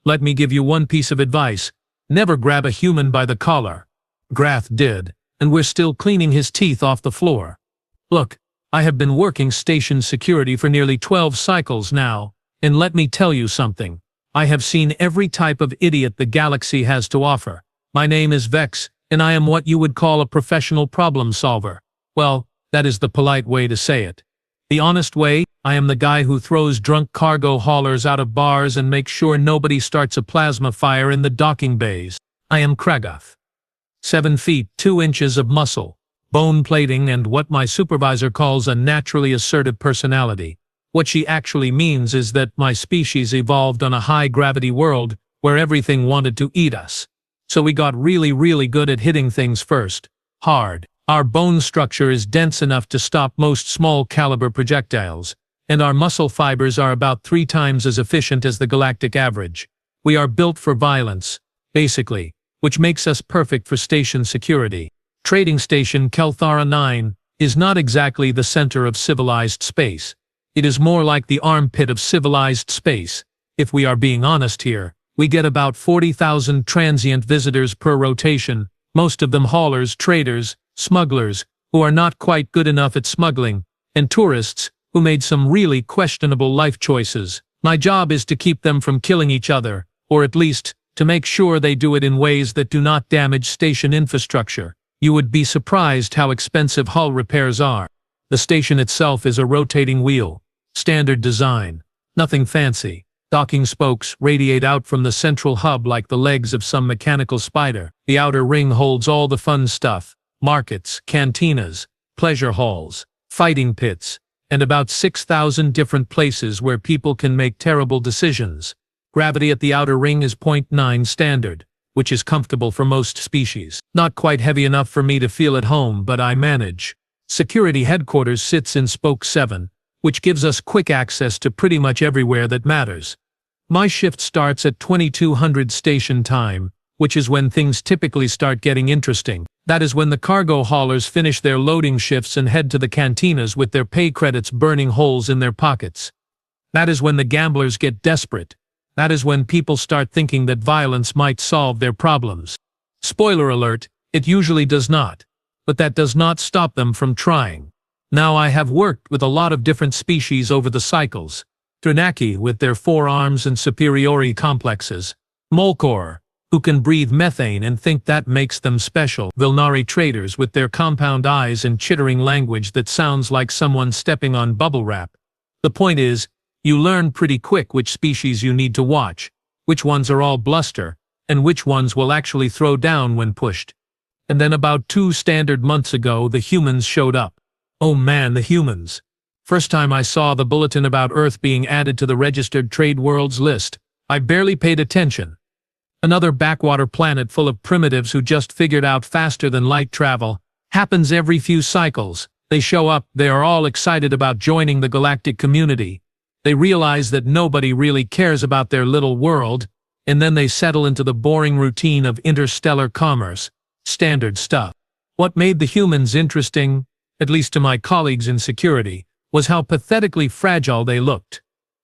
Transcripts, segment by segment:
Let me give you one piece of advice. Never grab a human by the collar. Grath did, and we're still cleaning his teeth off the floor. Look, I have been working station security for nearly 12 cycles now, and let me tell you something. I have seen every type of idiot the galaxy has to offer. My name is Vex, and I am what you would call a professional problem solver. Well, that is the polite way to say it. The honest way, I am the guy who throws drunk cargo haulers out of bars and makes sure nobody starts a plasma fire in the docking bays. I am Krago. 7 feet 2 inches of muscle, bone plating, and what my supervisor calls a naturally assertive personality. What she actually means is that my species evolved on a high-gravity world where everything wanted to eat us. So we got really good at hitting things first. Hard. Our bone structure is dense enough to stop most small-caliber projectiles, and our muscle fibers are about 3 times as efficient as the galactic average. We are built for violence, basically, which makes us perfect for station security. Trading Station Kelara 9 is not exactly the center of civilized space. It is more like the armpit of civilized space. If we are being honest here, we get about 40,000 transient visitors per rotation, most of them haulers, traders, smugglers, who are not quite good enough at smuggling, and tourists, who made some really questionable life choices. My job is to keep them from killing each other, or at least, to make sure they do it in ways that do not damage station infrastructure. You would be surprised how expensive hull repairs are. The station itself is a rotating wheel. Standard design. Nothing fancy. Docking spokes radiate out from the central hub like the legs of some mechanical spider. The outer ring holds all the fun stuff. Markets, cantinas, pleasure halls, fighting pits, and about 6,000 different places where people can make terrible decisions. Gravity at the outer ring is 0.9 standard, which is comfortable for most species. Not quite heavy enough for me to feel at home, but I manage. Security headquarters sits in Spoke 7, which gives us quick access to pretty much everywhere that matters. My shift starts at 2200 station time, which is when things typically start getting interesting. That is when the cargo haulers finish their loading shifts and head to the cantinas with their pay credits burning holes in their pockets. That is when the gamblers get desperate. That is when people start thinking that violence might solve their problems. Spoiler alert, it usually does not. But that does not stop them from trying. Now I have worked with a lot of different species over the cycles. Dranaki with their 4 arms and superiority complexes. Molkor, who can breathe methane and think that makes them special. Vilnari traders with their compound eyes and chittering language that sounds like someone stepping on bubble wrap. The point is, you learn pretty quick which species you need to watch, which ones are all bluster, and which ones will actually throw down when pushed. And then about 2 standard months ago the humans showed up. Oh man, the humans. First time I saw the bulletin about Earth being added to the registered trade worlds list, I barely paid attention. Another backwater planet full of primitives who just figured out faster than light travel. Happens every few cycles. They show up, they are all excited about joining the galactic community. They realize that nobody really cares about their little world, and then they settle into the boring routine of interstellar commerce. Standard stuff. What made the humans interesting, at least to my colleagues in security, was how pathetically fragile they looked.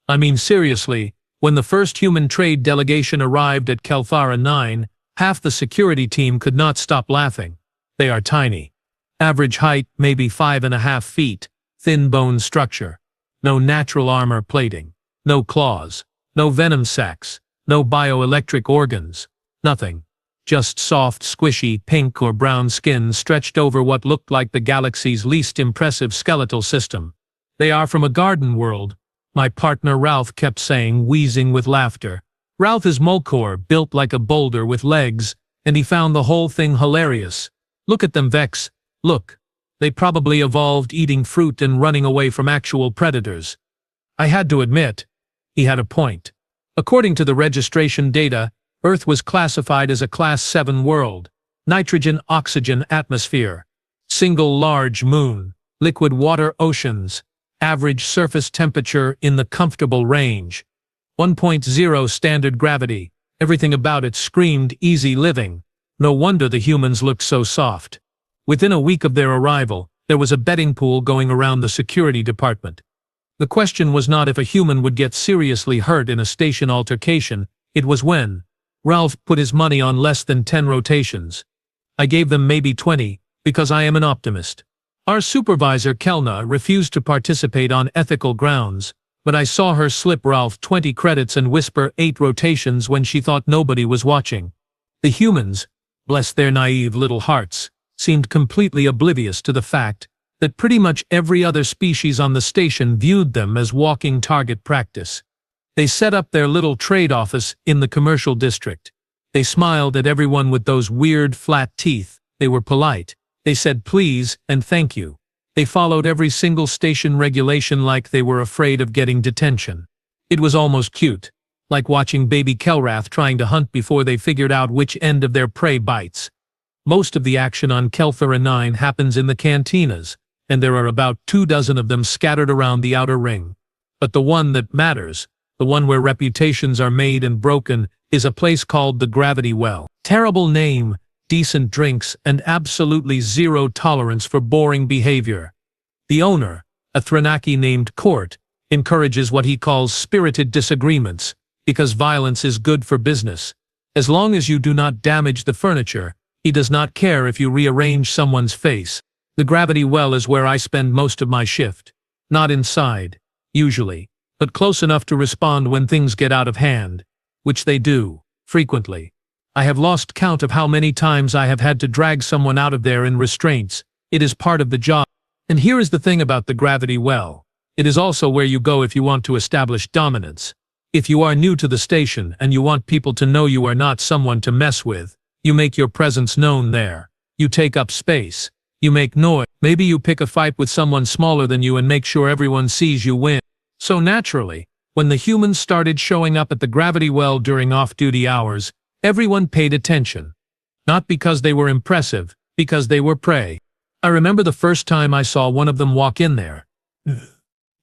I mean seriously, when the first human trade delegation arrived at Kelara 9, half the security team could not stop laughing. They are tiny. Average height maybe 5.5 feet, thin bone structure. No natural armor plating. No claws. No venom sacs. No bioelectric organs. Nothing. Just soft, squishy, pink or brown skin stretched over what looked like the galaxy's least impressive skeletal system. They are from a garden world, my partner Ralph kept saying, wheezing with laughter. Ralph is Molkor, built like a boulder with legs, and he found the whole thing hilarious. Look at them, Vex. Look. They probably evolved eating fruit and running away from actual predators. I had to admit, he had a point. According to the registration data, Earth was classified as a Class 7 world. Nitrogen, oxygen, atmosphere. Single large moon. Liquid water oceans. Average surface temperature in the comfortable range. 1.0 standard gravity. Everything about it screamed easy living. No wonder the humans looked so soft. Within a week of their arrival, there was a betting pool going around the security department. The question was not if a human would get seriously hurt in a station altercation, It was when Ralph put his money on less than 10 rotations. I gave them maybe 20, because I am an optimist. Our supervisor Kelna refused to participate on ethical grounds, but I saw her slip Ralph 20 credits and whisper 8 rotations when she thought nobody was watching. The humans, bless their naive little hearts, seemed completely oblivious to the fact that pretty much every other species on the station viewed them as walking target practice. They set up their little trade office in the commercial district. They smiled at everyone with those weird flat teeth. They were polite. They said please and thank you. They followed every single station regulation like they were afraid of getting detention. It was almost cute, like watching baby Kelrath trying to hunt before they figured out which end of their prey bites. Most of the action on Kelara 9 happens in the cantinas, and there are about 24 of them scattered around the outer ring. But the one that matters, the one where reputations are made and broken, is a place called the Gravity Well. Terrible name, decent drinks, and absolutely zero tolerance for boring behavior. The owner, a Thranaki named Court, encourages what he calls spirited disagreements, because violence is good for business. As long as you do not damage the furniture, he does not care if you rearrange someone's face. The Gravity Well is where I spend most of my shift. Not inside, usually, but close enough to respond when things get out of hand, which they do, frequently. I have lost count of how many times I have had to drag someone out of there in restraints. It is part of the job. And here is the thing about the Gravity Well. It is also where you go if you want to establish dominance. If you are new to the station and you want people to know you are not someone to mess with, you make your presence known there. You take up space. You make noise. Maybe you pick a fight with someone smaller than you and make sure everyone sees you win. So naturally, when the humans started showing up at the Gravity Well during off-duty hours, everyone paid attention. Not because they were impressive, because they were prey. I remember the first time I saw one of them walk in there.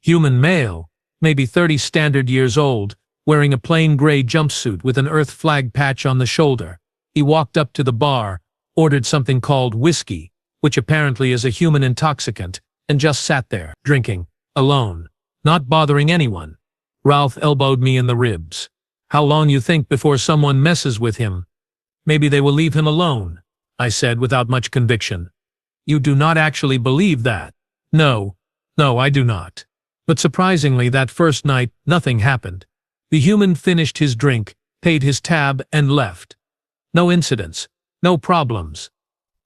Human male, maybe 30 standard years old, wearing a plain gray jumpsuit with an Earth flag patch on the shoulder. He walked up to the bar, ordered something called whiskey, which apparently is a human intoxicant, and just sat there, drinking, alone, not bothering anyone. Ralph elbowed me in the ribs. How long you think before someone messes with him? Maybe they will leave him alone, I said without much conviction. You do not actually believe that? No, I do not. But surprisingly, that first night, nothing happened. The human finished his drink, paid his tab, and left. No incidents, no problems.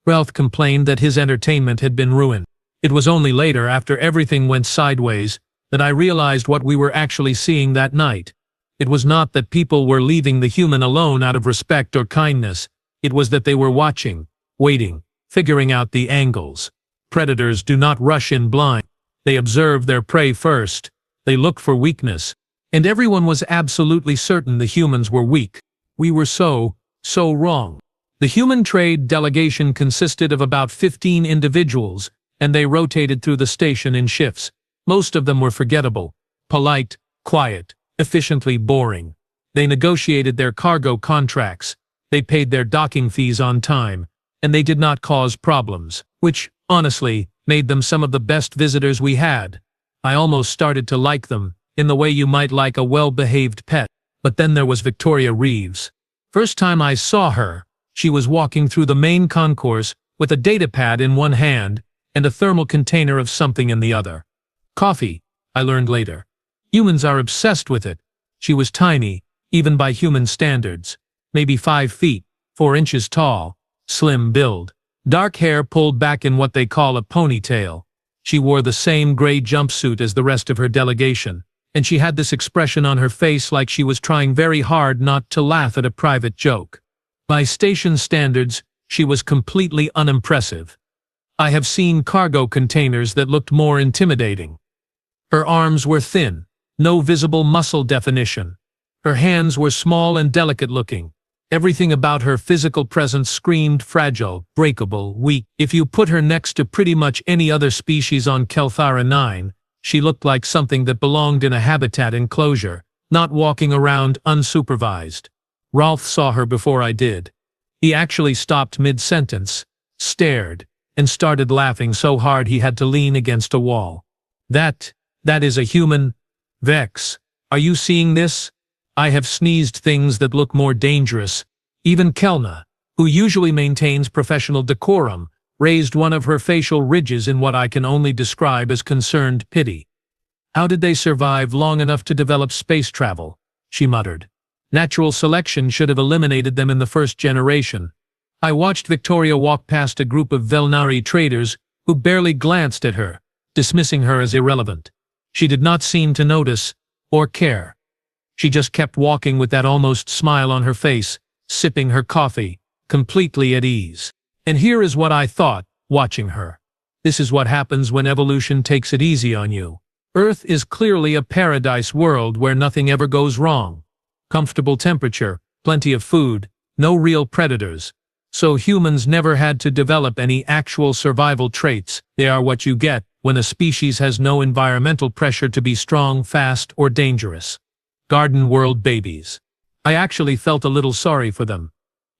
Ralph complained that his entertainment had been ruined. It was only later, after everything went sideways, that I realized what we were actually seeing that night. It was not that people were leaving the human alone out of respect or kindness. It was that they were watching, waiting, figuring out the angles. Predators do not rush in blind. They observe their prey first. They look for weakness. And everyone was absolutely certain the humans were weak. We were so wrong. The human trade delegation consisted of about 15 individuals, and they rotated through the station in shifts. Most of them were forgettable, polite, quiet, efficiently boring. They negotiated their cargo contracts. They paid their docking fees on time, and they did not cause problems, which, honestly, made them some of the best visitors we had. I almost started to like them, in the way you might like a well-behaved pet. But then there was Victoria Reeves. First time I saw her, she was walking through the main concourse with a datapad in one hand and a thermal container of something in the other. Coffee, I learned later. Humans are obsessed with it. She was tiny, even by human standards. Maybe 5 feet, 4 inches tall, slim build. Dark hair pulled back in what they call a ponytail. She wore the same gray jumpsuit as the rest of her delegation, and she had this expression on her face like she was trying very hard not to laugh at a private joke. By station standards, she was completely unimpressive. I have seen cargo containers that looked more intimidating. Her arms were thin, no visible muscle definition. Her hands were small and delicate-looking. Everything about her physical presence screamed fragile, breakable, weak. If you put her next to pretty much any other species on Kelara 9, she looked like something that belonged in a habitat enclosure, not walking around unsupervised. Ralph saw her before I did. He actually stopped mid-sentence, stared, and started laughing so hard he had to lean against a wall. That is a human. Vex, are you seeing this? I have sneezed things that look more dangerous. Even Kelna, who usually maintains professional decorum, raised one of her facial ridges in what I can only describe as concerned pity. How did they survive long enough to develop space travel? She muttered. Natural selection should have eliminated them in the first generation. I watched Victoria walk past a group of Velnari traders who barely glanced at her, dismissing her as irrelevant. She did not seem to notice or care. She just kept walking with that almost smile on her face, sipping her coffee, completely at ease. And here is what I thought, watching her. This is what happens when evolution takes it easy on you. Earth is clearly a paradise world where nothing ever goes wrong. Comfortable temperature, plenty of food, no real predators. So humans never had to develop any actual survival traits. They are what you get when a species has no environmental pressure to be strong, fast, or dangerous. Garden world babies. I actually felt a little sorry for them.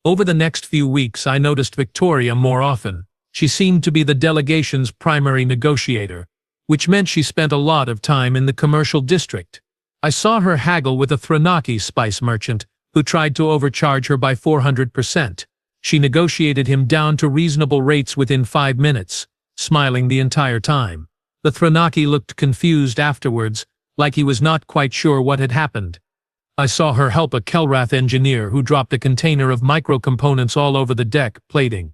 Over the next few weeks I noticed Victoria more often. She seemed to be the delegation's primary negotiator, which meant she spent a lot of time in the commercial district. I saw her haggle with a Thranaki spice merchant, who tried to overcharge her by 400%. She negotiated him down to reasonable rates within 5 minutes, smiling the entire time. The Thranaki looked confused afterwards, like he was not quite sure what had happened. I saw her help a Kelrath engineer who dropped a container of microcomponents all over the deck, plating.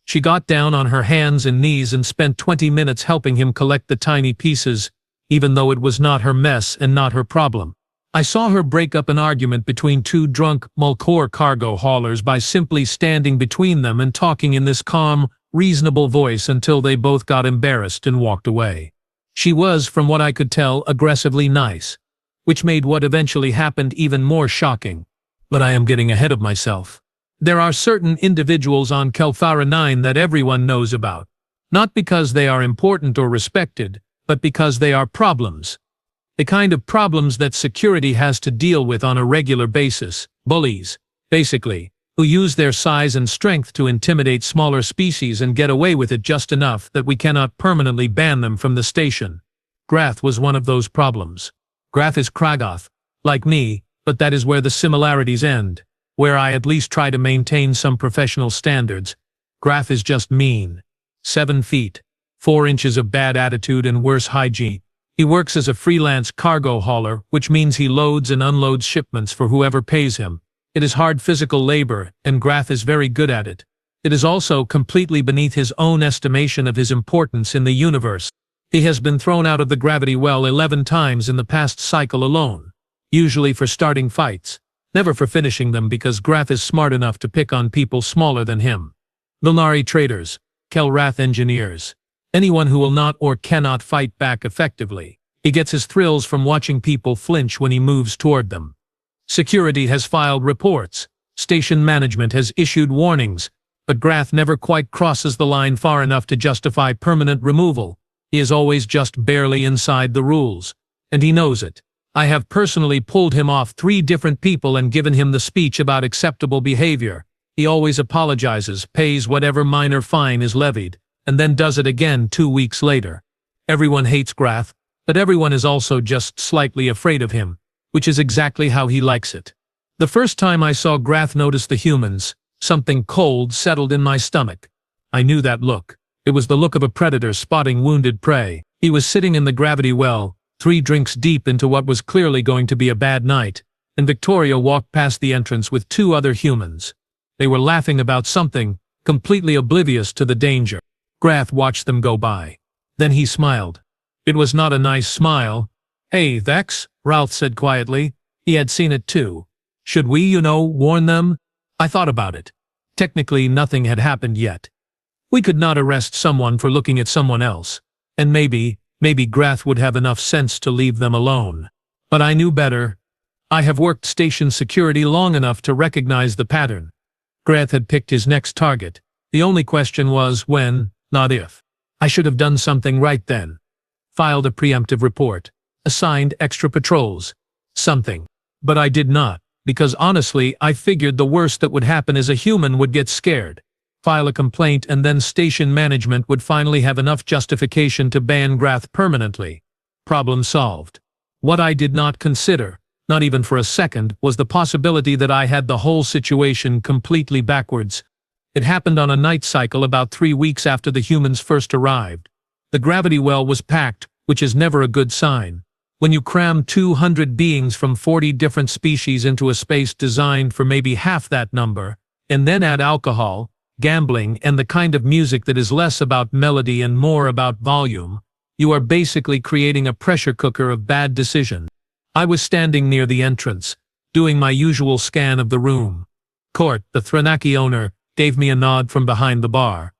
She got down on her hands and knees and spent 20 minutes helping him collect the tiny pieces, even though it was not her mess and not her problem. I saw her break up an argument between two drunk Mulcor cargo haulers by simply standing between them and talking in this calm, reasonable voice until they both got embarrassed and walked away. She was, from what I could tell, aggressively nice, which made what eventually happened even more shocking. But I am getting ahead of myself. There are certain individuals on Kelphara 9 that everyone knows about, not because they are important or respected, but because they are problems. The kind of problems that security has to deal with on a regular basis. Bullies, basically, who use their size and strength to intimidate smaller species and get away with it just enough that we cannot permanently ban them from the station. Grath was one of those problems. Grath is Kragoth, like me, but that is where the similarities end, where I at least try to maintain some professional standards. Grath is just mean. 7 feet, 4 inches of bad attitude and worse hygiene. He works as a freelance cargo hauler, which means he loads and unloads shipments for whoever pays him. It is hard physical labor, and Grath is very good at it. It is also completely beneath his own estimation of his importance in the universe. He has been thrown out of the gravity well 11 times in the past cycle alone, usually for starting fights, never for finishing them because Grath is smart enough to pick on people smaller than him. Vilnari traders, Kelrath engineers, anyone who will not or cannot fight back effectively. He gets his thrills from watching people flinch when he moves toward them. Security has filed reports. Station management has issued warnings, but Grath never quite crosses the line far enough to justify permanent removal. He is always just barely inside the rules, and he knows it. I have personally pulled him off 3 different people and given him the speech about acceptable behavior. He always apologizes, pays whatever minor fine is levied, and then does it again 2 weeks later. Everyone hates Grath, but everyone is also just slightly afraid of him, which is exactly how he likes it. The first time I saw Grath notice the humans, something cold settled in my stomach. I knew that look. It was the look of a predator spotting wounded prey. He was sitting in the gravity well, 3 drinks deep into what was clearly going to be a bad night, and Victoria walked past the entrance with 2 other humans. They were laughing about something, completely oblivious to the danger. Grath watched them go by. Then he smiled. It was not a nice smile. "Hey, Vex," Ralph said quietly. He had seen it too. "Should we, warn them?" I thought about it. Technically, nothing had happened yet. We could not arrest someone for looking at someone else, and maybe Grath would have enough sense to leave them alone. But I knew better. I have worked station security long enough to recognize the pattern. Grath had picked his next target. The only question was when, not if. I should have done something right then. Filed a preemptive report. Assigned extra patrols. Something. But I did not, because honestly I figured the worst that would happen is a human would get scared, file a complaint, and then station management would finally have enough justification to ban Grath permanently. Problem solved. What I did not consider, not even for a second, was the possibility that I had the whole situation completely backwards. It happened on a night cycle about 3 weeks after the humans first arrived. The gravity well was packed, which is never a good sign. When you cram 200 beings from 40 different species into a space designed for maybe half that number, and then add alcohol, gambling, and the kind of music that is less about melody and more about volume, you are basically creating a pressure cooker of bad decisions. I was standing near the entrance, doing my usual scan of the room. Court, the Thranaki owner, gave me a nod from behind the bar.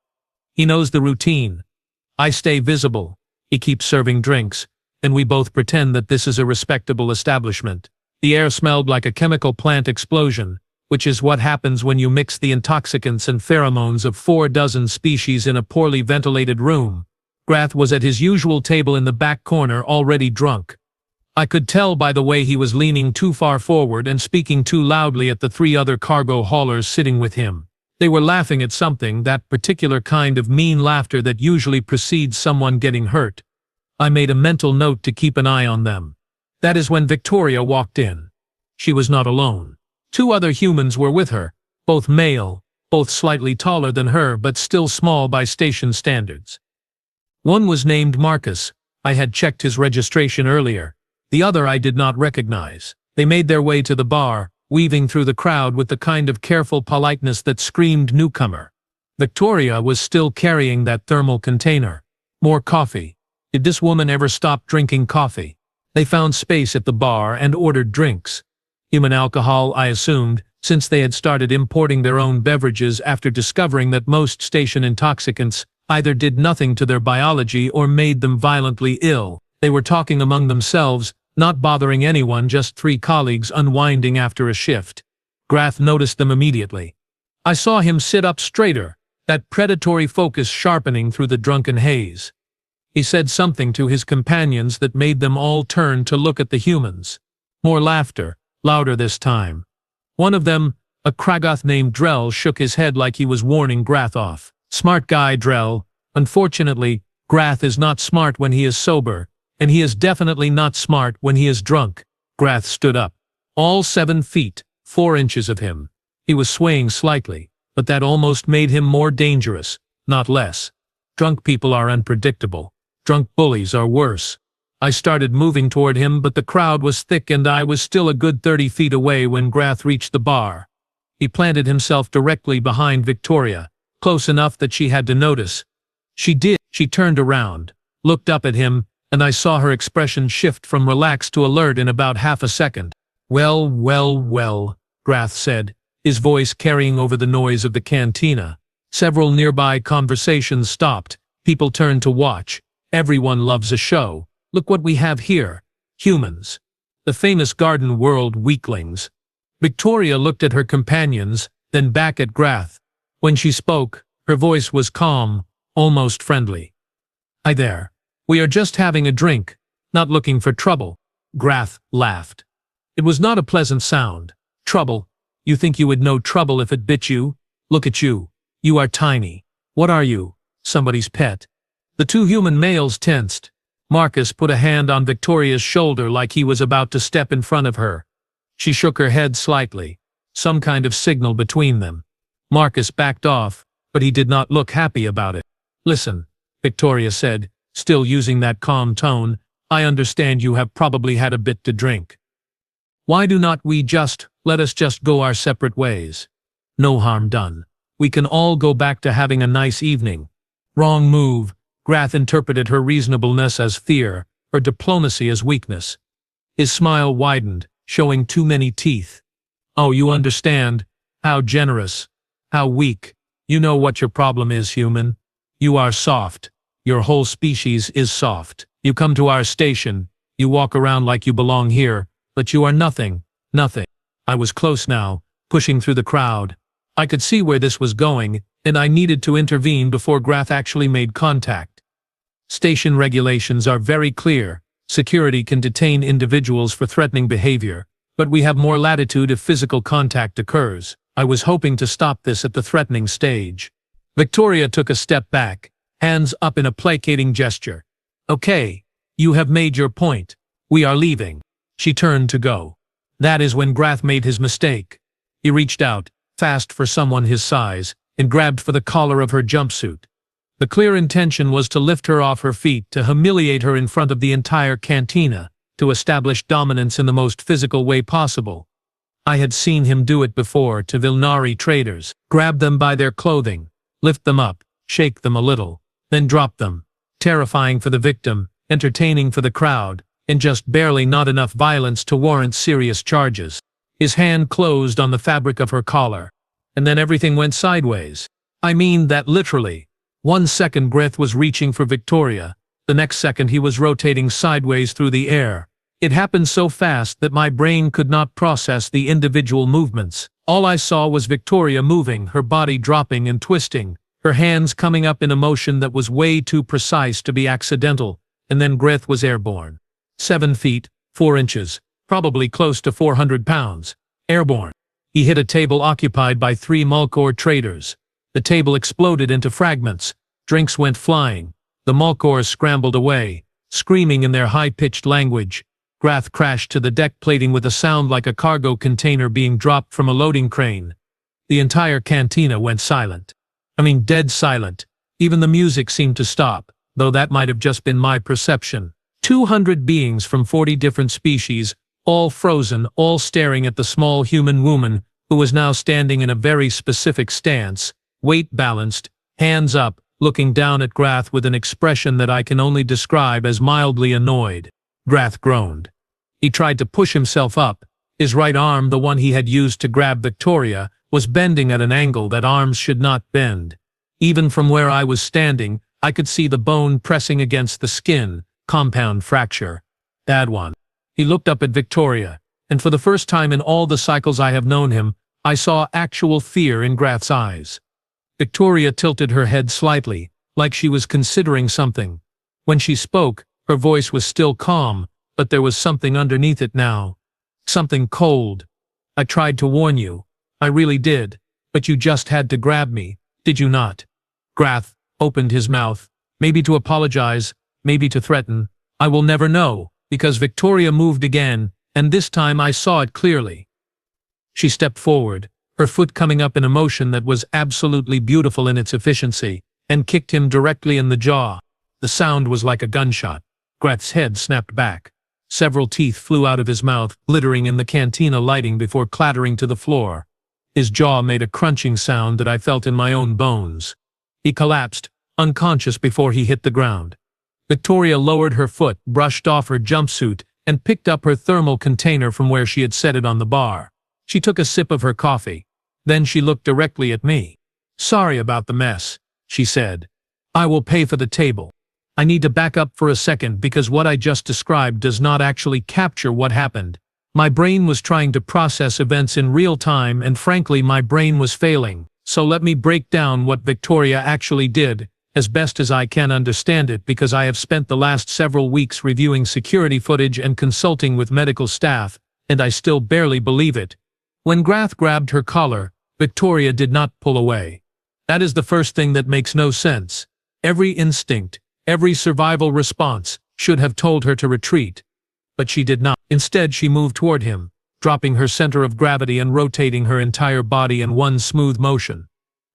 He knows the routine. I stay visible, he keeps serving drinks, and we both pretend that this is a respectable establishment. The air smelled like a chemical plant explosion, which is what happens when you mix the intoxicants and pheromones of 4 dozen species in a poorly ventilated room. Grath was at his usual table in the back corner, already drunk. I could tell by the way he was leaning too far forward and speaking too loudly at the 3 other cargo haulers sitting with him. They were laughing at something, that particular kind of mean laughter that usually precedes someone getting hurt. I made a mental note to keep an eye on them. That is when Victoria walked in. She was not alone. 2 other humans were with her, both male, both slightly taller than her but still small by station standards. One was named Marcus. I had checked his registration earlier. The other I did not recognize. They made their way to the bar, weaving through the crowd with the kind of careful politeness that screamed newcomer. Victoria was still carrying that thermal container. More coffee. Did this woman ever stop drinking coffee? They found space at the bar and ordered drinks. Human alcohol, I assumed, since they had started importing their own beverages after discovering that most station intoxicants either did nothing to their biology or made them violently ill. They were talking among themselves, not bothering anyone, just 3 colleagues unwinding after a shift. Grath noticed them immediately. I saw him sit up straighter, that predatory focus sharpening through the drunken haze. He said something to his companions that made them all turn to look at the humans. More laughter. Louder this time. One of them, a Kragoth named Drell, shook his head like he was warning Grath off. Smart guy, Drell. Unfortunately, Grath is not smart when he is sober, and he is definitely not smart when he is drunk. Grath stood up. All 7 feet, 4 inches of him. He was swaying slightly, but that almost made him more dangerous, not less. Drunk people are unpredictable. Drunk bullies are worse. I started moving toward him, but the crowd was thick and I was still a good 30 feet away when Grath reached the bar. He planted himself directly behind Victoria, close enough that she had to notice. She did. She turned around, looked up at him, and I saw her expression shift from relaxed to alert in about half a second. Well, well, well, Grath said, his voice carrying over the noise of the cantina. Several nearby conversations stopped. People turned to watch. Everyone loves a show. Look what we have here. Humans. The famous garden world weaklings. Victoria looked at her companions, then back at Grath. When she spoke, her voice was calm, almost friendly. Hi there. We are just having a drink, not looking for trouble. Grath laughed. It was not a pleasant sound. Trouble? You think you would know trouble if it bit you? Look at you. You are tiny. What are you? Somebody's pet. The 2 human males tensed. Marcus put a hand on Victoria's shoulder like he was about to step in front of her. She shook her head slightly, some kind of signal between them. Marcus backed off, but he did not look happy about it. Listen, Victoria said, still using that calm tone, I understand you have probably had a bit to drink. Why do not we let us just go our separate ways? No harm done. We can all go back to having a nice evening. Wrong move. Grath interpreted her reasonableness as fear, her diplomacy as weakness. His smile widened, showing too many teeth. Oh, you understand. How generous. How weak. You know what your problem is, human. You are soft. Your whole species is soft. You come to our station, you walk around like you belong here, but you are nothing, nothing. I was close now, pushing through the crowd. I could see where this was going, and I needed to intervene before Grath actually made contact. Station regulations are very clear. Security can detain individuals for threatening behavior, but we have more latitude if physical contact occurs. I was hoping to stop this at the threatening stage. Victoria took a step back, hands up in a placating gesture. Okay, you have made your point. We are leaving. She turned to go. That is when Grath made his mistake. He reached out, fast for someone his size, and grabbed for the collar of her jumpsuit. The clear intention was to lift her off her feet, to humiliate her in front of the entire cantina, to establish dominance in the most physical way possible. I had seen him do it before to Vilnari traders, grab them by their clothing, lift them up, shake them a little, then drop them. Terrifying for the victim, entertaining for the crowd, and just barely not enough violence to warrant serious charges. His hand closed on the fabric of her collar, and then everything went sideways. I mean that literally. 1 second Grath was reaching for Victoria, the next second he was rotating sideways through the air. It happened so fast that my brain could not process the individual movements. All I saw was Victoria moving, her body dropping and twisting, her hands coming up in a motion that was way too precise to be accidental, and then Grath was airborne. 7 feet, 4 inches, probably close to 400 pounds. Airborne. He hit a table occupied by 3 Mulkor traders. The table exploded into fragments. Drinks went flying. The Mulkors scrambled away, screaming in their high-pitched language. Grath crashed to the deck plating with a sound like a cargo container being dropped from a loading crane. The entire cantina went silent. I mean, dead silent. Even the music seemed to stop, though that might have just been my perception. 200 beings from 40 different species, all frozen, all staring at the small human woman who was now standing in a very specific stance, weight balanced, hands up, looking down at Grath with an expression that I can only describe as mildly annoyed. Grath groaned. He tried to push himself up. His right arm, the one he had used to grab Victoria, was bending at an angle that arms should not bend. Even from where I was standing, I could see the bone pressing against the skin, compound fracture. Bad one. He looked up at Victoria, and for the first time in all the cycles I have known him, I saw actual fear in Grath's eyes. Victoria tilted her head slightly, like she was considering something. When she spoke, her voice was still calm, but there was something underneath it now. Something cold. I tried to warn you. I really did. But you just had to grab me, did you not? Grath opened his mouth, maybe to apologize, maybe to threaten. I will never know, because Victoria moved again, and this time I saw it clearly. She stepped forward, her foot coming up in a motion that was absolutely beautiful in its efficiency, and kicked him directly in the jaw. The sound was like a gunshot. Grath's head snapped back. Several teeth flew out of his mouth, glittering in the cantina lighting before clattering to the floor. His jaw made a crunching sound that I felt in my own bones. He collapsed, unconscious before he hit the ground. Victoria lowered her foot, brushed off her jumpsuit, and picked up her thermal container from where she had set it on the bar. She took a sip of her coffee. Then she looked directly at me. "Sorry about the mess," she said. "I will pay for the table. I need to back up for a second because what I just described does not actually capture what happened. My brain was trying to process events in real time and frankly my brain was failing. So let me break down what Victoria actually did, as best as I can understand it because I have spent the last several weeks reviewing security footage and consulting with medical staff, and I still barely believe it. When Grath grabbed her collar, Victoria did not pull away. That is the first thing that makes no sense. Every instinct, every survival response should have told her to retreat. But she did not. Instead, she moved toward him, dropping her center of gravity and rotating her entire body in one smooth motion.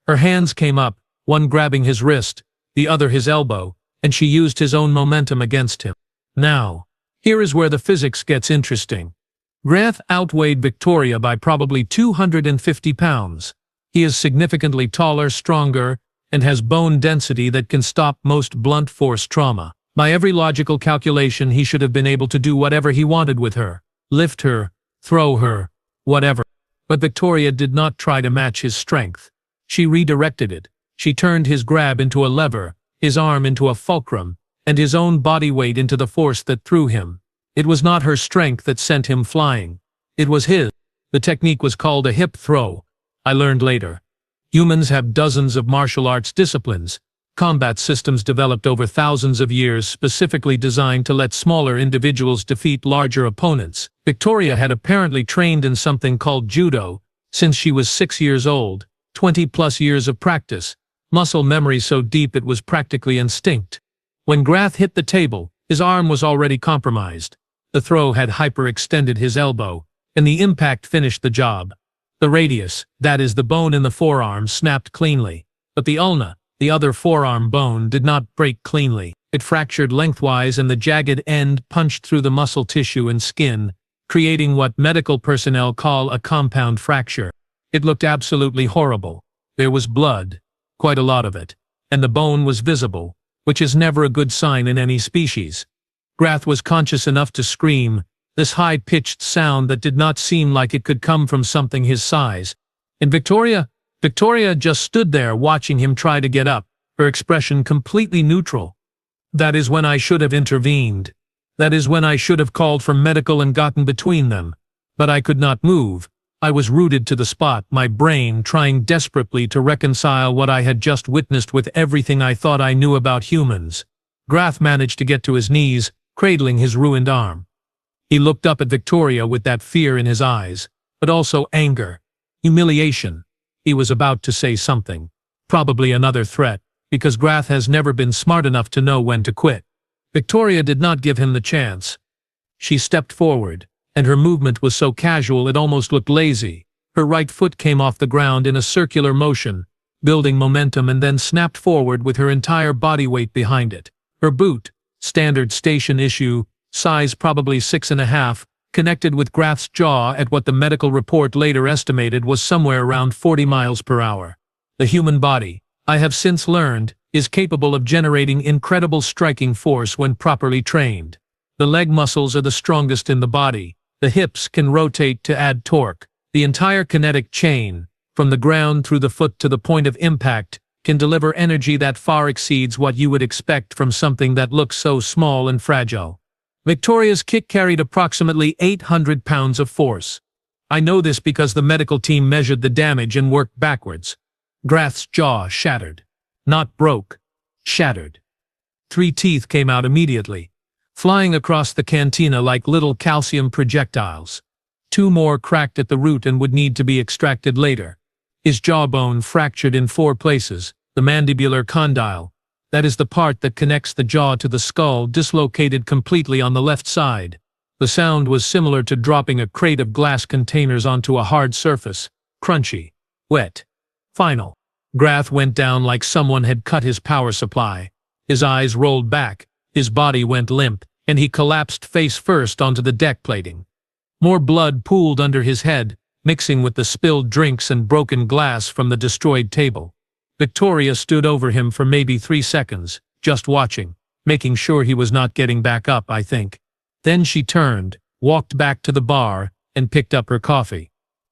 Her hands came up, one grabbing his wrist, the other his elbow, and she used his own momentum against him. Now, here is where the physics gets interesting. Grath outweighed Victoria by probably 250 pounds. He is significantly taller, stronger, and has bone density that can stop most blunt force trauma. By every logical calculation, he should have been able to do whatever he wanted with her. Lift her, throw her, whatever. But Victoria did not try to match his strength. She redirected it. She turned his grab into a lever, his arm into a fulcrum, and his own body weight into the force that threw him. It was not her strength that sent him flying. It was his. The technique was called a hip throw. I learned later. Humans have dozens of martial arts disciplines, combat systems developed over thousands of years specifically designed to let smaller individuals defeat larger opponents. Victoria had apparently trained in something called judo since she was 6 years old, 20+ years of practice, muscle memory so deep it was practically instinct. When Grath hit the table, his arm was already compromised. The throw had hyperextended his elbow, and the impact finished the job. The radius, that is the bone in the forearm, snapped cleanly, but the ulna, the other forearm bone, did not break cleanly. It fractured lengthwise and the jagged end punched through the muscle tissue and skin, creating what medical personnel call a compound fracture. It looked absolutely horrible. There was blood, quite a lot of it, and the bone was visible, which is never a good sign in any species. Grath was conscious enough to scream, this high-pitched sound that did not seem like it could come from something his size. And Victoria just stood there watching him try to get up, her expression completely neutral. That is when I should have intervened. That is when I should have called for medical and gotten between them. But I could not move. I was rooted to the spot, my brain trying desperately to reconcile what I had just witnessed with everything I thought I knew about humans. Grath managed to get to his knees, cradling his ruined arm. He looked up at Victoria with that fear in his eyes, but also anger, humiliation. He was about to say something, probably another threat, because Grath has never been smart enough to know when to quit. Victoria did not give him the chance. She stepped forward, and her movement was so casual it almost looked lazy. Her right foot came off the ground in a circular motion, building momentum, and then snapped forward with her entire body weight behind it. Her boot, standard station issue, size probably 6.5, connected with Grath's jaw at what the medical report later estimated was somewhere around 40 miles per hour. The human body, I have since learned, is capable of generating incredible striking force when properly trained. The leg muscles are the strongest in the body. The hips can rotate to add torque. The entire kinetic chain, from the ground through the foot to the point of impact, can deliver energy that far exceeds what you would expect from something that looks so small and fragile. Victoria's kick carried approximately 800 pounds of force. I know this because the medical team measured the damage and worked backwards. Grath's jaw shattered. Not broke. Shattered. 3 teeth came out immediately, flying across the cantina like little calcium projectiles. 2 more cracked at the root and would need to be extracted later. His jawbone fractured in 4 places. The mandibular condyle, that is the part that connects the jaw to the skull, dislocated completely on the left side. The sound was similar to dropping a crate of glass containers onto a hard surface. Crunchy. Wet. Final. Grath went down like someone had cut his power supply. His eyes rolled back, his body went limp, and he collapsed face first onto the deck plating. More blood pooled under his head, mixing with the spilled drinks and broken glass from the destroyed table. Victoria stood over him for maybe 3 seconds, just watching, making sure he was not getting back up, I think. Then she turned, walked back to the bar, and picked up her coffee.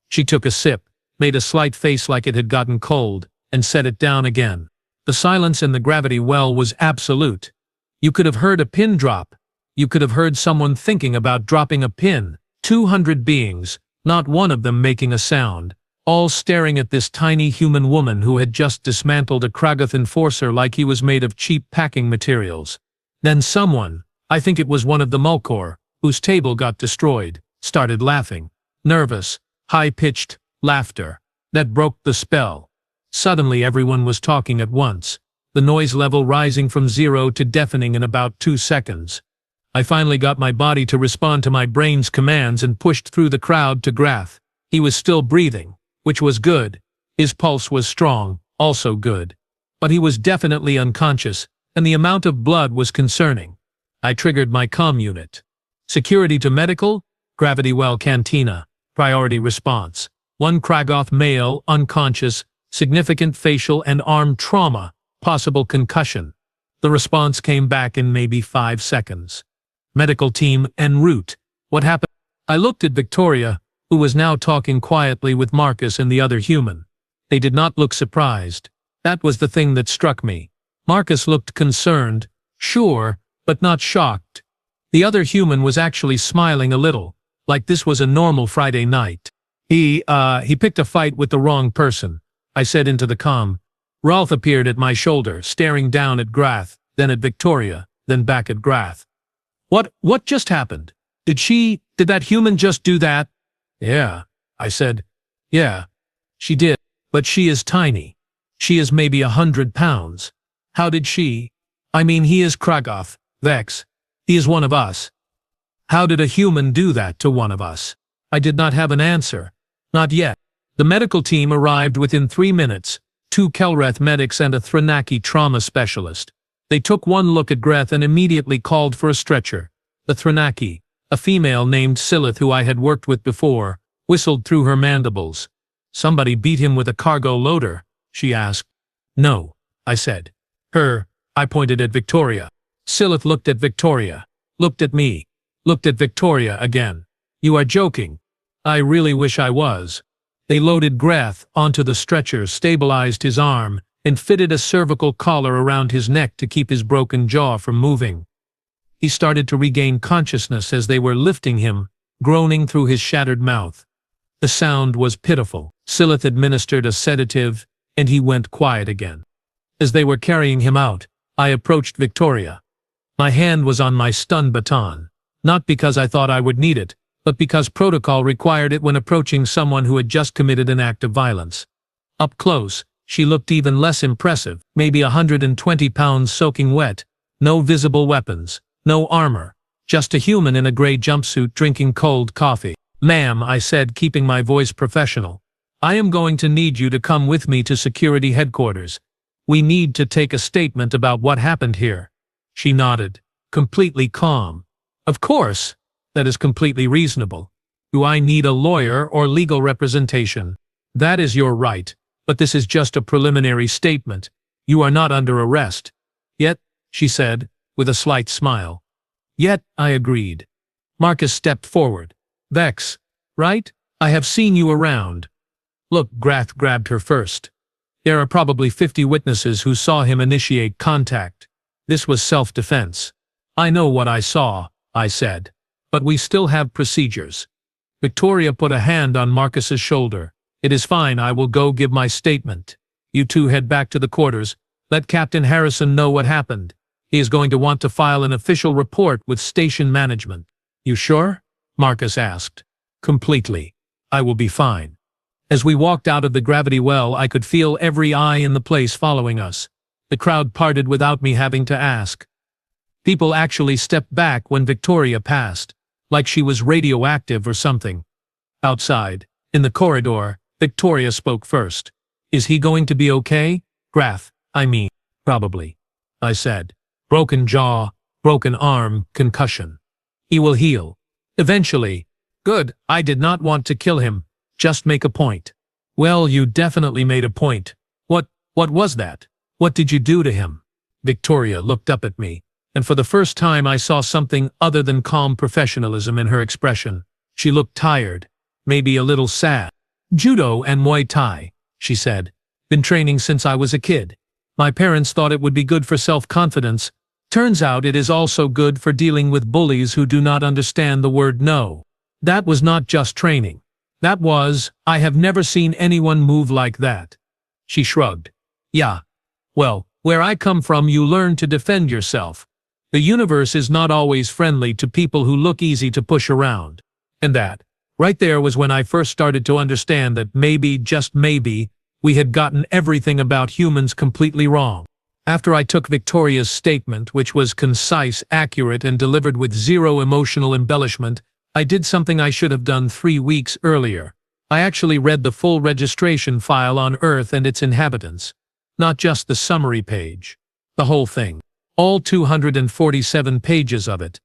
She took a sip, made a slight face like it had gotten cold, and set it down again. The silence in the gravity well was absolute. You could have heard a pin drop. You could have heard someone thinking about dropping a pin. 200 beings, not one of them making a sound, all staring at this tiny human woman who had just dismantled a Krago enforcer like he was made of cheap packing materials. Then someone, I think it was one of the Mulkor, whose table got destroyed, started laughing. Nervous, high-pitched laughter that broke the spell. Suddenly everyone was talking at once, the noise level rising from 0 to deafening in about 2 seconds. I finally got my body to respond to my brain's commands and pushed through the crowd to Grath. He was still breathing, which was good. His pulse was strong, also good. But he was definitely unconscious, and the amount of blood was concerning. I triggered my comm unit. Security to medical, gravity well cantina, priority response. 1 Kragoth male, unconscious, significant facial and arm trauma, possible concussion. The response came back in maybe 5 seconds. Medical team en route. What happened? I looked at Victoria, who was now talking quietly with Marcus and the other human. They did not look surprised. That was the thing that struck me. Marcus looked concerned, sure, but not shocked. The other human was actually smiling a little, like this was a normal Friday night. He picked a fight with the wrong person, I said into the comm. Rolf appeared at my shoulder, staring down at Grath, then at Victoria, then back at Grath. What just happened? Did that human just do that? Yeah, I said. Yeah, she did. But she is tiny. She is maybe 100 pounds. How did she? I mean, he is Kragoth, Vex. He is one of us. How did a human do that to one of us? I did not have an answer. Not yet. The medical team arrived within 3 minutes, 2 Kelrath medics and a Thranaki trauma specialist. They took one look at Greth and immediately called for a stretcher. The Thranaki, a female named Silith who I had worked with before, whistled through her mandibles. "Somebody beat him with a cargo loader?" she asked. "No," I said. "Her," I pointed at Victoria. Silith looked at Victoria, looked at me, looked at Victoria again. "You are joking." I really wish I was. They loaded Greth onto the stretcher, stabilized his arm, and fitted a cervical collar around his neck to keep his broken jaw from moving. He started to regain consciousness as they were lifting him, groaning through his shattered mouth. The sound was pitiful. Silith administered a sedative, and he went quiet again. As they were carrying him out, I approached Victoria. My hand was on my stun baton, not because I thought I would need it, but because protocol required it when approaching someone who had just committed an act of violence. Up close, she looked even less impressive, maybe 120 pounds soaking wet, no visible weapons, no armor, just a human in a gray jumpsuit drinking cold coffee. "Ma'am," I said, keeping my voice professional, "I am going to need you to come with me to security headquarters. We need to take a statement about what happened here." She nodded, completely calm. "Of course. That is completely reasonable. Do I need a lawyer or legal representation?" "That is your right, but this is just a preliminary statement. You are not under arrest." "Yet," she said, with a slight smile. "Yet," I agreed. Marcus stepped forward. "Vex, right? I have seen you around." "Look," Greth grabbed her first. "There are probably 50 witnesses who saw him initiate contact. This was self-defense." "I know what I saw," I said. "But we still have procedures." Victoria put a hand on Marcus's shoulder. "It is fine, I will go give my statement. You two head back to the quarters. Let Captain Harrison know what happened. He is going to want to file an official report with station management." "You sure?" Marcus asked. "Completely. I will be fine." As we walked out of the gravity well, I could feel every eye in the place following us. The crowd parted without me having to ask. People actually stepped back when Victoria passed, like she was radioactive or something. Outside, in the corridor, Victoria spoke first. "Is he going to be okay?" "Greth, I mean, probably," I said. "Broken jaw, broken arm, concussion. He will heal. Eventually." "Good, I did not want to kill him, just make a point." "Well, you definitely made a point. What was that? What did you do to him?" Victoria looked up at me, and for the first time I saw something other than calm professionalism in her expression. She looked tired, maybe a little sad. "Judo and Muay Thai," she said. "Been training since I was a kid. My parents thought it would be good for self-confidence. Turns out it is also good for dealing with bullies who do not understand the word no. That was not just training. That was, I have never seen anyone move like that." She shrugged. "Yeah. Well, where I come from you learn to defend yourself. The universe is not always friendly to people who look easy to push around." And that, right there, was when I first started to understand that maybe, just maybe, we had gotten everything about humans completely wrong. After I took Victoria's statement, which was concise, accurate, and delivered with zero emotional embellishment, I did something I should have done 3 weeks earlier. I actually read the full registration file on Earth and its inhabitants. Not just the summary page. The whole thing. All 247 pages of it.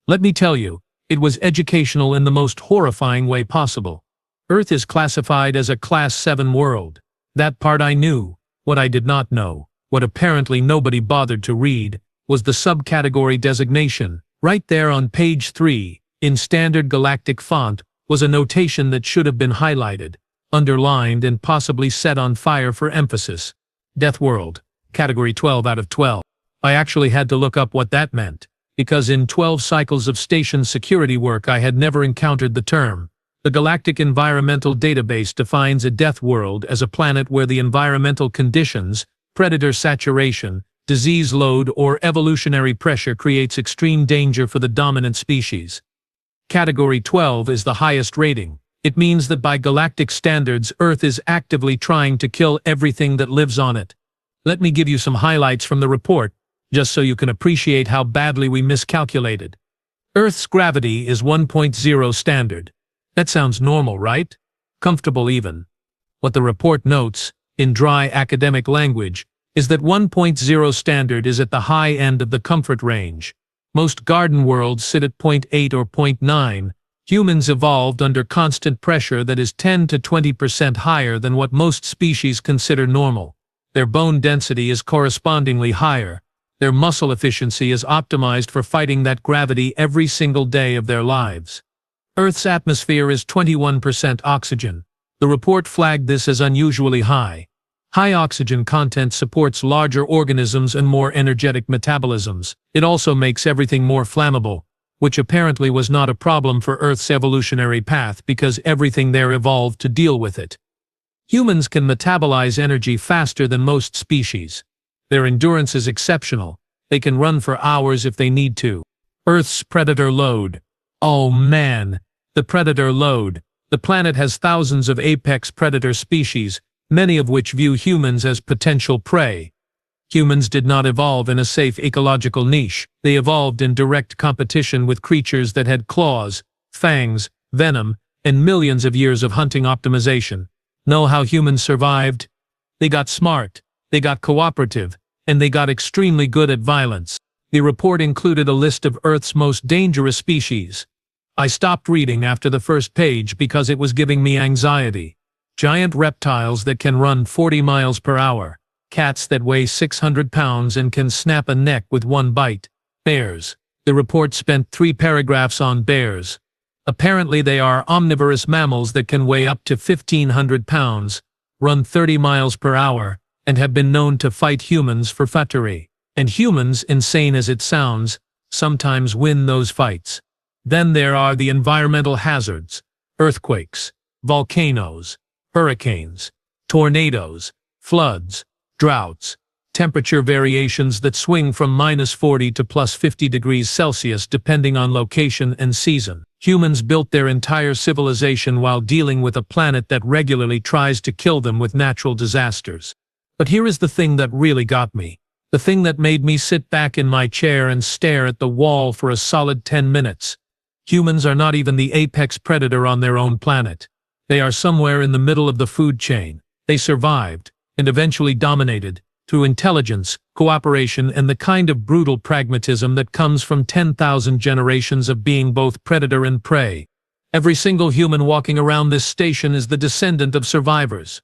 Let me tell you, it was educational in the most horrifying way possible. Earth is classified as a Class 7 world. That part I knew. What I did not know, what apparently nobody bothered to read, was the subcategory designation. Right there on page 3, in standard galactic font, was a notation that should have been highlighted, underlined, and possibly set on fire for emphasis. Death World, Category 12 out of 12. I actually had to look up what that meant, because in 12 cycles of station security work I had never encountered the term. The Galactic Environmental Database defines a death world as a planet where the environmental conditions, predator saturation, disease load, or evolutionary pressure creates extreme danger for the dominant species. Category 12 is the highest rating. It means that by galactic standards, Earth is actively trying to kill everything that lives on it. Let me give you some highlights from the report, just so you can appreciate how badly we miscalculated. Earth's gravity is 1.0 standard. That sounds normal, right? Comfortable even. What the report notes, in dry academic language, is that 1.0 standard is at the high end of the comfort range. Most garden worlds sit at 0.8 or 0.9. Humans evolved under constant pressure that is 10 to 20% higher than what most species consider normal. Their bone density is correspondingly higher. Their muscle efficiency is optimized for fighting that gravity every single day of their lives. Earth's atmosphere is 21% oxygen. The report flagged this as unusually high. High oxygen content supports larger organisms and more energetic metabolisms. It also makes everything more flammable, which apparently was not a problem for Earth's evolutionary path because everything there evolved to deal with it. Humans can metabolize energy faster than most species. Their endurance is exceptional. They can run for hours if they need to. Earth's predator load. Oh man, the predator load. The planet has thousands of apex predator species, many of which view humans as potential prey. Humans did not evolve in a safe ecological niche. They evolved in direct competition with creatures that had claws, fangs, venom, and millions of years of hunting optimization. Know how humans survived? They got smart, they got cooperative, and they got extremely good at violence. The report included a list of Earth's most dangerous species. I stopped reading after the first page because it was giving me anxiety. Giant reptiles that can run 40 miles per hour. Cats that weigh 600 pounds and can snap a neck with one bite. Bears. The report spent 3 paragraphs on bears. Apparently they are omnivorous mammals that can weigh up to 1,500 pounds, run 30 miles per hour, and have been known to fight humans for futtery. And humans, insane as it sounds, sometimes win those fights. Then there are the environmental hazards. Earthquakes, volcanoes, hurricanes, tornadoes, floods, droughts, temperature variations that swing from -40 to +50 degrees Celsius depending on location and season. Humans built their entire civilization while dealing with a planet that regularly tries to kill them with natural disasters. But here is the thing that really got me. The thing that made me sit back in my chair and stare at the wall for a solid 10 minutes. Humans are not even the apex predator on their own planet. They are somewhere in the middle of the food chain. They survived, and eventually dominated, through intelligence, cooperation, and the kind of brutal pragmatism that comes from 10,000 generations of being both predator and prey. Every single human walking around this station is the descendant of survivors.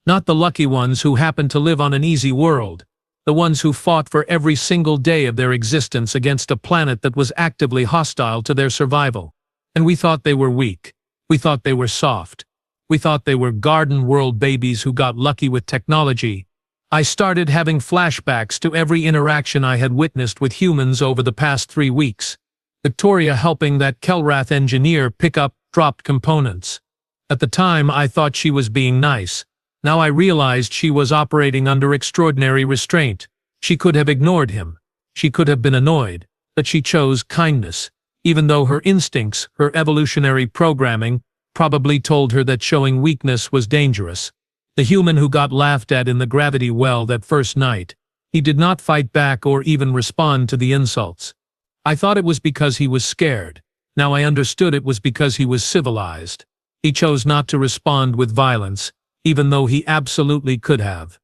Not the lucky ones who happen to live on an easy world. The ones who fought for every single day of their existence against a planet that was actively hostile to their survival. And we thought they were weak. We thought they were soft. We thought they were garden world babies who got lucky with technology. I started having flashbacks to every interaction I had witnessed with humans over the past 3 weeks. Victoria helping that Kelrath engineer pick up dropped components. At the time I thought she was being nice. Now I realized she was operating under extraordinary restraint. She could have ignored him. She could have been annoyed. But she chose kindness, even though her instincts, her evolutionary programming, probably told her that showing weakness was dangerous. The human who got laughed at in the gravity well that first night, he did not fight back or even respond to the insults. I thought it was because he was scared. Now I understood it was because he was civilized. He chose not to respond with violence, even though he absolutely could have.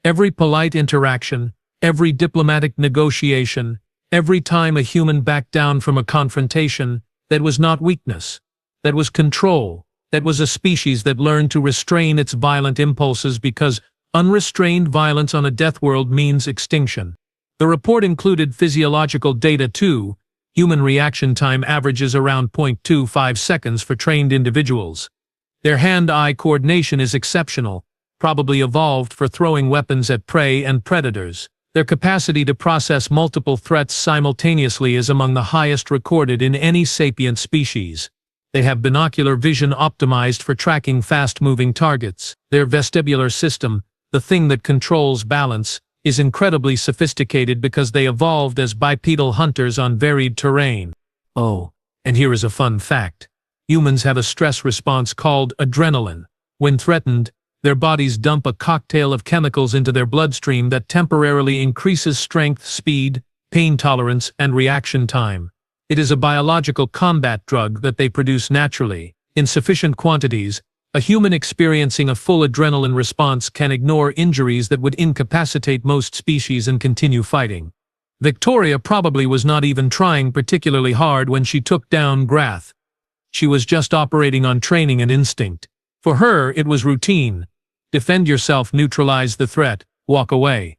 Every polite interaction, every diplomatic negotiation, every time a human backed down from a confrontation, that was not weakness. That was control. That was a species that learned to restrain its violent impulses because unrestrained violence on a death world means extinction. The report included physiological data too. Human reaction time averages around 0.25 seconds for trained individuals. Their hand-eye coordination is exceptional, probably evolved for throwing weapons at prey and predators. Their capacity to process multiple threats simultaneously is among the highest recorded in any sapient species. They have binocular vision optimized for tracking fast-moving targets. Their vestibular system, the thing that controls balance, is incredibly sophisticated because they evolved as bipedal hunters on varied terrain. Oh, and here is a fun fact. Humans have a stress response called adrenaline. When threatened, their bodies dump a cocktail of chemicals into their bloodstream that temporarily increases strength, speed, pain tolerance, and reaction time. It is a biological combat drug that they produce naturally. In sufficient quantities, a human experiencing a full adrenaline response can ignore injuries that would incapacitate most species and continue fighting. Victoria probably was not even trying particularly hard when she took down Grath. She was just operating on training and instinct. For her, it was routine. Defend yourself, neutralize the threat, walk away.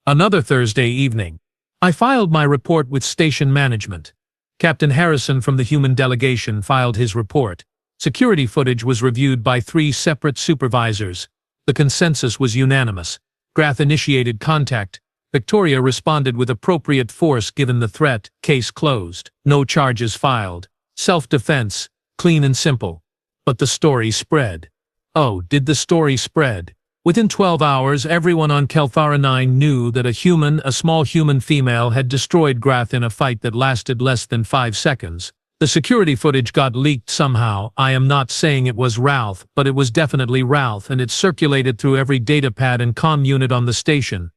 Another Thursday evening. I filed my report with station management. Captain Harrison from the human delegation filed his report. Security footage was reviewed by 3 separate supervisors. The consensus was unanimous. Grath initiated contact. Victoria responded with appropriate force given the threat. Case closed. No charges filed. Self-defense. Clean and simple. But the story spread. Oh, did the story spread? Within 12 hours, everyone on Kelara 9 knew that a small human female had destroyed Grath in a fight that lasted less than 5 seconds. The security footage got leaked somehow. I am not saying it was Ralph, but it was definitely Ralph, and it circulated through every datapad and comm unit on the station.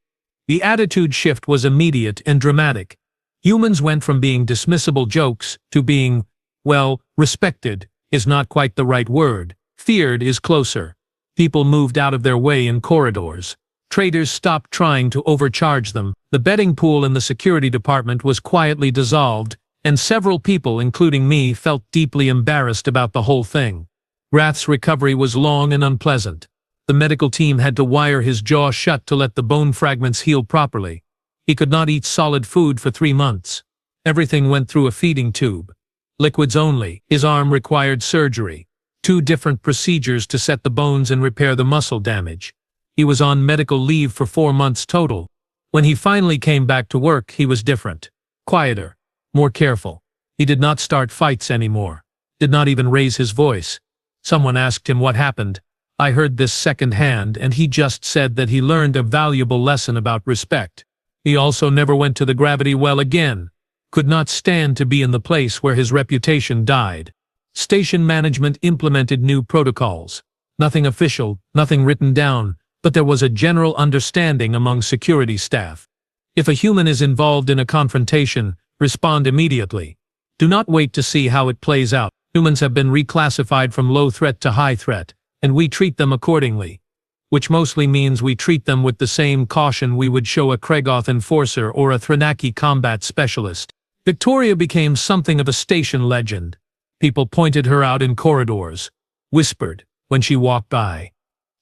The attitude shift was immediate and dramatic. Humans went from being dismissible jokes to being, well, respected is not quite the right word. Feared is closer. People moved out of their way in corridors. Traders stopped trying to overcharge them. The betting pool in the security department was quietly dissolved, and several people, including me, felt deeply embarrassed about the whole thing. Grath's recovery was long and unpleasant. The medical team had to wire his jaw shut to let the bone fragments heal properly. He could not eat solid food for 3 months. Everything went through a feeding tube. Liquids only. His arm required surgery. 2 different procedures to set the bones and repair the muscle damage. He was on medical leave for 4 months total. When he finally came back to work, he was different. Quieter. More careful. He did not start fights anymore. Did not even raise his voice. Someone asked him what happened. I heard this secondhand, and he just said that he learned a valuable lesson about respect. He also never went to the gravity well again. Could not stand to be in the place where his reputation died. Station management implemented new protocols. Nothing official, nothing written down, but there was a general understanding among security staff. If a human is involved in a confrontation, respond immediately. Do not wait to see how it plays out. Humans have been reclassified from low threat to high threat, and we treat them accordingly. Which mostly means we treat them with the same caution we would show a Krago enforcer or a Thranaki combat specialist. Victoria became something of a station legend. People pointed her out in corridors, whispered when she walked by.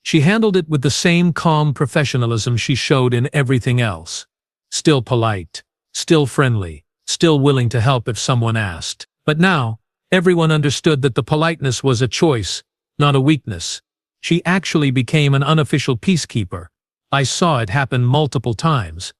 She handled it with the same calm professionalism she showed in everything else. Still polite, still friendly, still willing to help if someone asked. But now, everyone understood that the politeness was a choice, not a weakness. She actually became an unofficial peacekeeper. I saw it happen multiple times.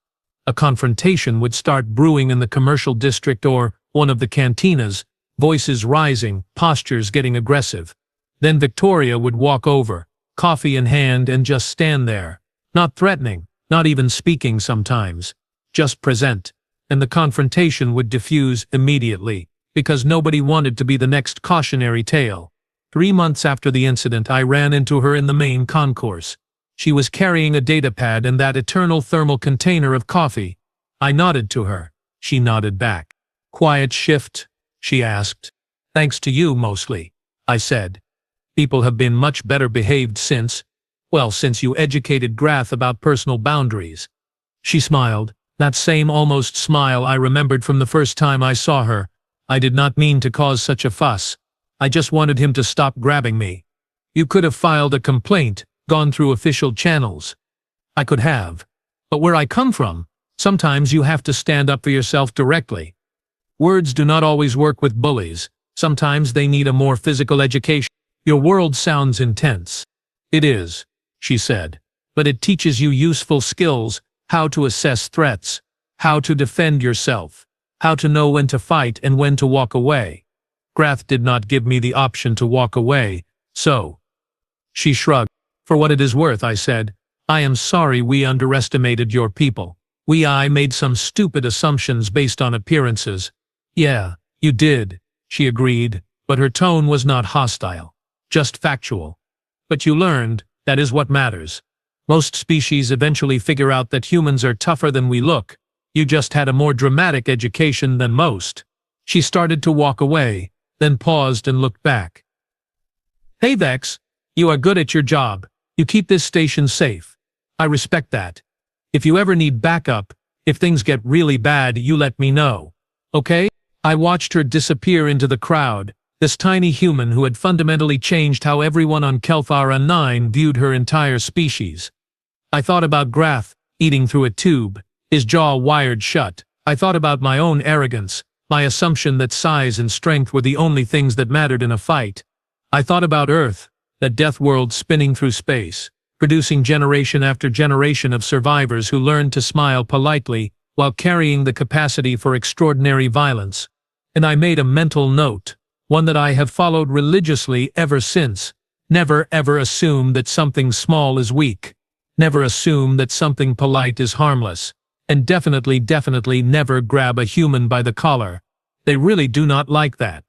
A confrontation would start brewing in the commercial district or one of the cantinas, voices rising, postures getting aggressive. Then Victoria would walk over, coffee in hand, and just stand there. Not threatening, not even speaking sometimes. Just present. And the confrontation would diffuse immediately, because nobody wanted to be the next cautionary tale. 3 months after the incident, I ran into her in the main concourse. She was carrying a datapad and that eternal thermal container of coffee. I nodded to her. She nodded back. "Quiet shift?" she asked. "Thanks to you, mostly," I said. "People have been much better behaved since you educated Grath about personal boundaries." She smiled, that same almost smile I remembered from the first time I saw her. "I did not mean to cause such a fuss. I just wanted him to stop grabbing me. You could have filed a complaint, gone through official channels." I could have. But where I come from, sometimes you have to stand up for yourself directly. Words do not always work with bullies. Sometimes they need a more physical education. "Your world sounds intense." "It is," she said. "But it teaches you useful skills, how to assess threats, how to defend yourself, how to know when to fight and when to walk away." Grath did not give me the option to walk away, so. She shrugged. "For what it is worth," I said, "I am sorry we underestimated your people. I made some stupid assumptions based on appearances." "Yeah, you did," she agreed, but her tone was not hostile, just factual. "But you learned, that is what matters. Most species eventually figure out that humans are tougher than we look. You just had a more dramatic education than most." She started to walk away, then paused and looked back. Hey Vex, you are good at your job. You keep this station safe. I respect that. If you ever need backup, if things get really bad, you let me know. Okay? I watched her disappear into the crowd, this tiny human who had fundamentally changed how everyone on Kelara 9 viewed her entire species. I thought about Grath, eating through a tube, his jaw wired shut. I thought about my own arrogance, my assumption that size and strength were the only things that mattered in a fight. I thought about Earth, that death world spinning through space, producing generation after generation of survivors who learned to smile politely while carrying the capacity for extraordinary violence. And I made a mental note, one that I have followed religiously ever since. Never ever assume that something small is weak. Never assume that something polite is harmless. And definitely never grab a human by the collar. They really do not like that.